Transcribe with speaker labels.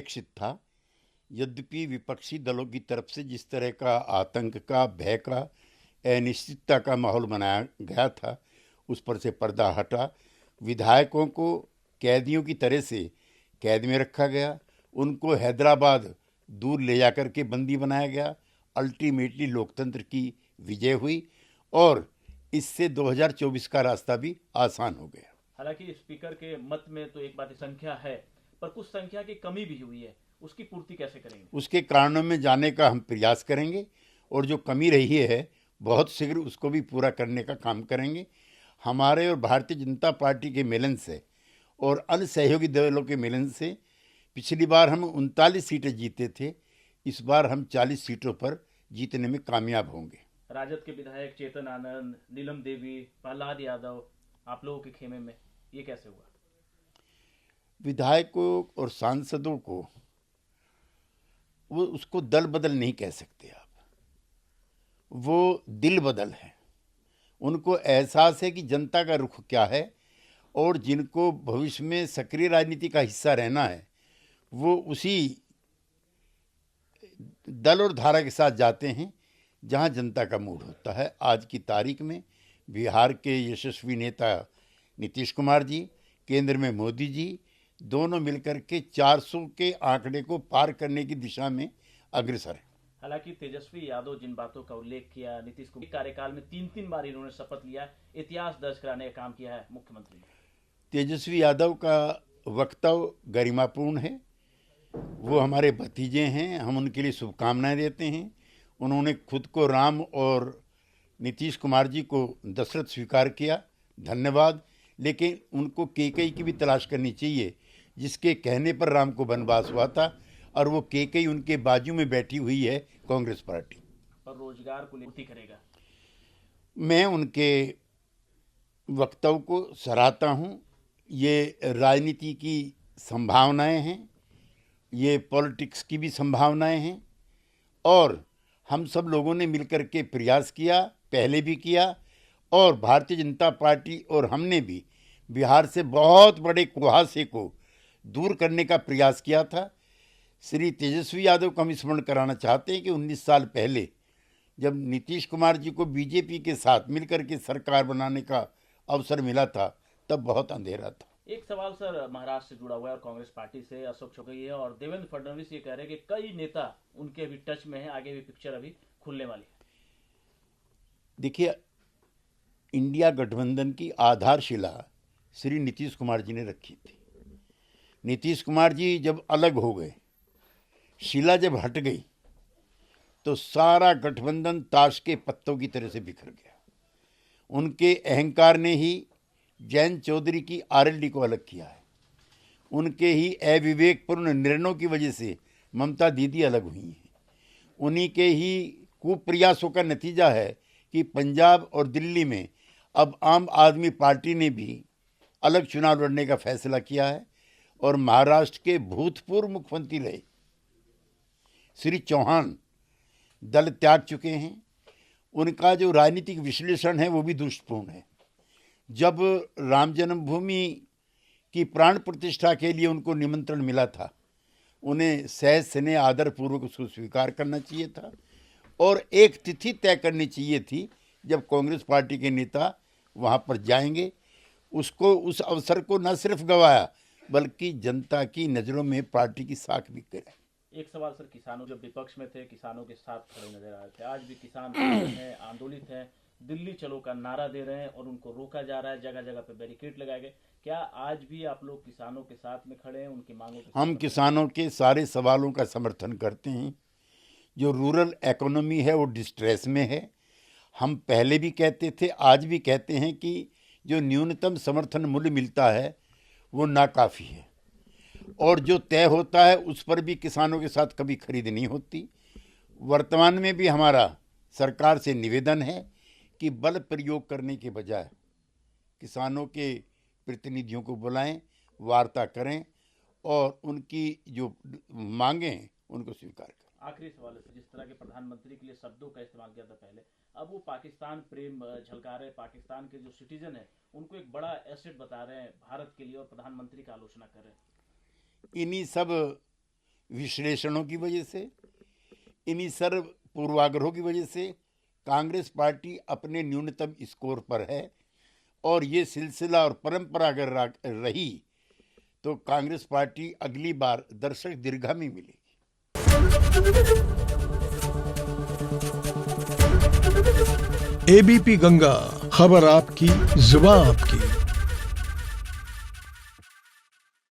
Speaker 1: अपेक्षित था। यद्यपि विपक्षी दलों की तरफ से जिस तरह का आतंक का, भय का, अनिश्चितता का माहौल बनाया गया था, उस पर से पर्दा हटा। विधायकों को कैदियों की तरह से कैद में रखा गया, उनको हैदराबाद दूर ले जाकर के बंदी बनाया गया। अल्टीमेटली लोकतंत्र की विजय हुई और इससे 2024 का रास्ता भी आसान हो गया।
Speaker 2: हालांकि स्पीकर के मत में तो एक बात संख्या है, पर कुछ संख्या की कमी भी हुई है, उसकी पूर्ति कैसे करेंगे?
Speaker 1: उसके कारणों में जाने का हम प्रयास करेंगे और जो कमी रही है बहुत शीघ्र उसको भी पूरा करने का काम करेंगे। हमारे और भारतीय जनता पार्टी के मिलन से और अन्य सहयोगी दलों के मिलन से पिछली बार हम 39 सीटें जीते थे, इस बार हम 40 सीटों पर जीतने में कामयाब होंगे।
Speaker 2: राजद के विधायक चेतन आनंद, नीलम देवी, प्रहलाद यादव आप लोगों के खेमे में, ये कैसे हुआ?
Speaker 1: विधायकों और सांसदों को वो उसको दल बदल नहीं कह सकते आप, वो दिल बदल है। उनको एहसास है कि जनता का रुख क्या है और जिनको भविष्य में सक्रिय राजनीति का हिस्सा रहना है वो उसी दल और धारा के साथ जाते हैं जहां जनता का मूड होता है। आज की तारीख में बिहार के यशस्वी नेता नीतीश कुमार जी, केंद्र में मोदी जी, दोनों मिलकर के 400 के आंकड़े को पार करने की दिशा में अग्रसर हैं।
Speaker 2: हालांकि तेजस्वी यादव जिन बातों का उल्लेख किया, नीतीश कुमार कार्यकाल में 3-3 बार इन्होंने शपथ लिया, इतिहास दर्ज कराने का काम किया है मुख्यमंत्री ने।
Speaker 1: तेजस्वी यादव का वक्तव्य गरिमापूर्ण है, वो हमारे भतीजे हैं, हम उनके लिए शुभकामनाएं देते हैं। उन्होंने खुद को राम और नीतीश कुमार जी को दशरथ स्वीकार किया, धन्यवाद। लेकिन उनको केकई की भी तलाश करनी चाहिए, जिसके कहने पर राम को वनवास हुआ था और वो केकई उनके बाजू में बैठी हुई है कांग्रेस पार्टी।
Speaker 2: और रोजगार को पूर्ति करेगा।
Speaker 1: मैं उनके वक्तव्य को सराहता हूँ। ये राजनीति की संभावनाएं हैं, ये पॉलिटिक्स की भी संभावनाएं हैं और हम सब लोगों ने मिलकर के प्रयास किया, पहले भी किया और भारतीय जनता पार्टी और हमने भी बिहार से बहुत बड़े कुहासे को दूर करने का प्रयास किया था। श्री तेजस्वी यादव को हम स्मरण कराना चाहते हैं कि 19 साल पहले जब नीतीश कुमार जी को बीजेपी के साथ मिलकर के सरकार बनाने का अवसर मिला था, तब बहुत अंधेरा था।
Speaker 2: एक सवाल सर महाराष्ट्र से जुड़ा हुआ है और कांग्रेस पार्टी से अशोक चौकैया और देवेंद्र फडणवीस ये कह रहे हैं कि कई नेता उनके अभी टच में हैं, आगे भी पिक्चर अभी खुलने वाली है।
Speaker 1: देखिए, इंडिया गठबंधन की आधारशिला श्री नीतीश कुमार जी ने रखी थी। नीतीश कुमार जी जब अलग हो गए, शिला जब हट गई, तो सारा गठबंधन ताश के पत्तों की तरह से बिखर गया। उनके अहंकार ने ही जयंत चौधरी की आरएलडी को अलग किया है। उनके ही अविवेकपूर्ण निर्णयों की वजह से ममता दीदी अलग हुई हैं। उन्हीं के ही कुप्रयासों का नतीजा है कि पंजाब और दिल्ली में अब आम आदमी पार्टी ने भी अलग चुनाव लड़ने का फैसला किया है और महाराष्ट्र के भूतपूर्व मुख्यमंत्री रहे श्री चौहान दल त्याग चुके हैं। उनका जो राजनीतिक विश्लेषण है वो भी दुष्टपूर्ण है। जब राम जन्मभूमि की प्राण प्रतिष्ठा के लिए उनको निमंत्रण मिला था, उन्हें सहज स्नेह आदर पूर्वक उसको स्वीकार करना चाहिए था और एक तिथि तय करनी चाहिए थी जब कांग्रेस पार्टी के नेता वहां पर जाएंगे। उसको उस अवसर को न सिर्फ गंवाया बल्कि जनता की नज़रों में पार्टी की साख भी गिराई।
Speaker 2: एक सवाल सर, किसानों जब विपक्ष में थे किसानों के साथ खड़े नजर आ रहे थे, आज भी किसान हैं, आंदोलित हैं, दिल्ली चलो का नारा दे रहे हैं और उनको रोका जा रहा है, जगह जगह पे बैरिकेड लगाए गए। क्या आज भी आप लोग किसानों के साथ में खड़े हैं, उनकी मांगों के?
Speaker 1: हम किसानों के सारे सवालों का समर्थन करते हैं। जो रूरल इकोनॉमी है वो डिस्ट्रेस में है। हम पहले भी कहते थे, आज भी कहते हैं कि जो न्यूनतम समर्थन मूल्य मिलता है वो नाकाफ़ी है और जो तय होता है उस पर भी किसानों के साथ कभी खरीद नहीं होती। वर्तमान में भी हमारा सरकार से निवेदन है कि बल प्रयोग करने के बजाय किसानों के प्रतिनिधियों को बुलाएं, वार्ता करें और उनकी जो मांगे हैं उनको स्वीकार करें।
Speaker 2: आखिरी सवाल है, जिस तरह के प्रधानमंत्री के लिए शब्दों का इस्तेमाल किया था पहले, अब वो पाकिस्तान प्रेम झलका रहे, पाकिस्तान के जो सिटीजन है उनको एक बड़ा एसेट बता रहे हैं भारत के लिए और प्रधानमंत्री का आलोचना कर रहे हैं।
Speaker 1: इन्हीं सब विश्लेषणों की वजह से, इन्हीं सर्व पूर्वाग्रहों की वजह से कांग्रेस पार्टी अपने न्यूनतम स्कोर पर है। और ये सिलसिला और परंपरा अगर रही तो कांग्रेस पार्टी अगली बार दर्शक दीर्घा में मिलेगी।
Speaker 3: एबीपी गंगा, खबर आपकी, जुबान आपकी।